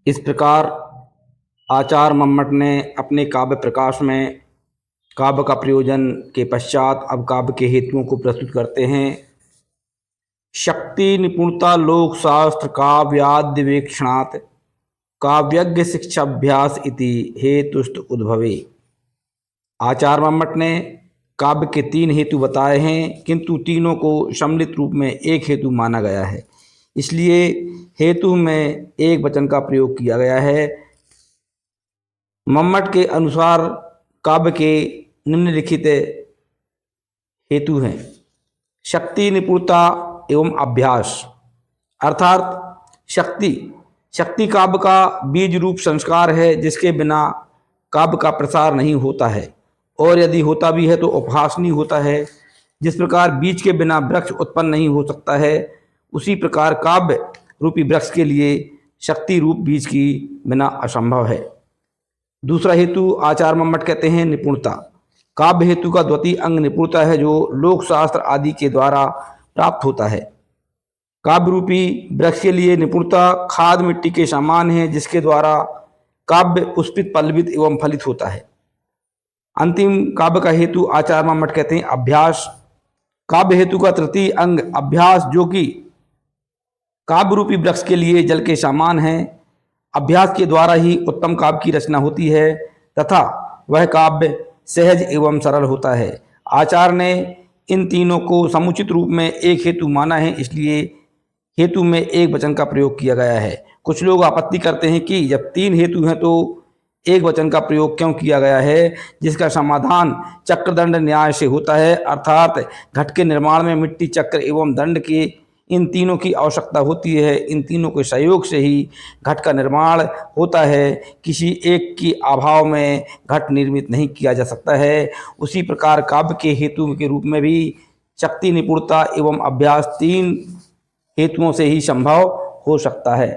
इस प्रकार आचार्य मम्मट ने अपने काव्य प्रकाश में काव्य का प्रयोजन के पश्चात अब काव्य के हेतुओं को प्रस्तुत करते हैं। शक्ति निपुणता लोक शास्त्र काव्याद्य वीक्षणात् काव्यज्ञ शिक्षाभ्यास इति हेतुस्त उद्भवे। आचार्य मम्मट ने काव्य के 3 हेतु बताए हैं, किंतु तीनों को सम्मिलित रूप में एक हेतु माना गया है, इसलिए हेतु में एक वचन का प्रयोग किया गया है। मम्मट के अनुसार काव्य के निम्नलिखित हेतु हैं। शक्ति निपुणता एवं अभ्यास, अर्थात शक्ति काव्य का बीज रूप संस्कार है, जिसके बिना काव्य का प्रसार नहीं होता है, और यदि होता भी है तो उपहासनीय होता है। जिस प्रकार बीज के बिना वृक्ष उत्पन्न नहीं हो सकता है, उसी प्रकार काव्य रूपी वृक्ष के लिए शक्ति रूप बीज की बिना असंभव है। दूसरा हेतु आचार्य मम्मट कहते हैं निपुणता। काव्य हेतु का द्वितीय अंग निपुणता है, जो लोक शास्त्र आदि के द्वारा प्राप्त होता है। काव्य रूपी वृक्ष के लिए निपुणता खाद मिट्टी के समान है, जिसके द्वारा काव्य पुष्पित पल्लवित एवं फलित होता है। अंतिम काव्य का हेतु आचार्य मम्मट कहते हैं अभ्यास। काव्य हेतु का तृतीय अंग अभ्यास, जो कि काव्य रूपी वृक्ष के लिए जल के समान है। अभ्यास के द्वारा ही उत्तम काव्य की रचना होती है तथा वह काव्य सहज एवं सरल होता है। आचार्य ने इन तीनों को समुचित रूप में एक हेतु माना है, इसलिए हेतु में एक वचन का प्रयोग किया गया है। कुछ लोग आपत्ति करते हैं कि जब 3 हेतु हैं तो एक वचन का प्रयोग क्यों किया गया है, जिसका समाधान चक्रदंड न्याय से होता है, अर्थात घट के निर्माण में मिट्टी, चक्र एवं दंड के इन तीनों की आवश्यकता होती है। इन तीनों के सहयोग से ही घट का निर्माण होता है। किसी एक के अभाव में घट निर्मित नहीं किया जा सकता है। उसी प्रकार काव्य के हेतु के रूप में भी शक्ति निपुणता एवं अभ्यास 3 हेतुओं से ही संभव हो सकता है।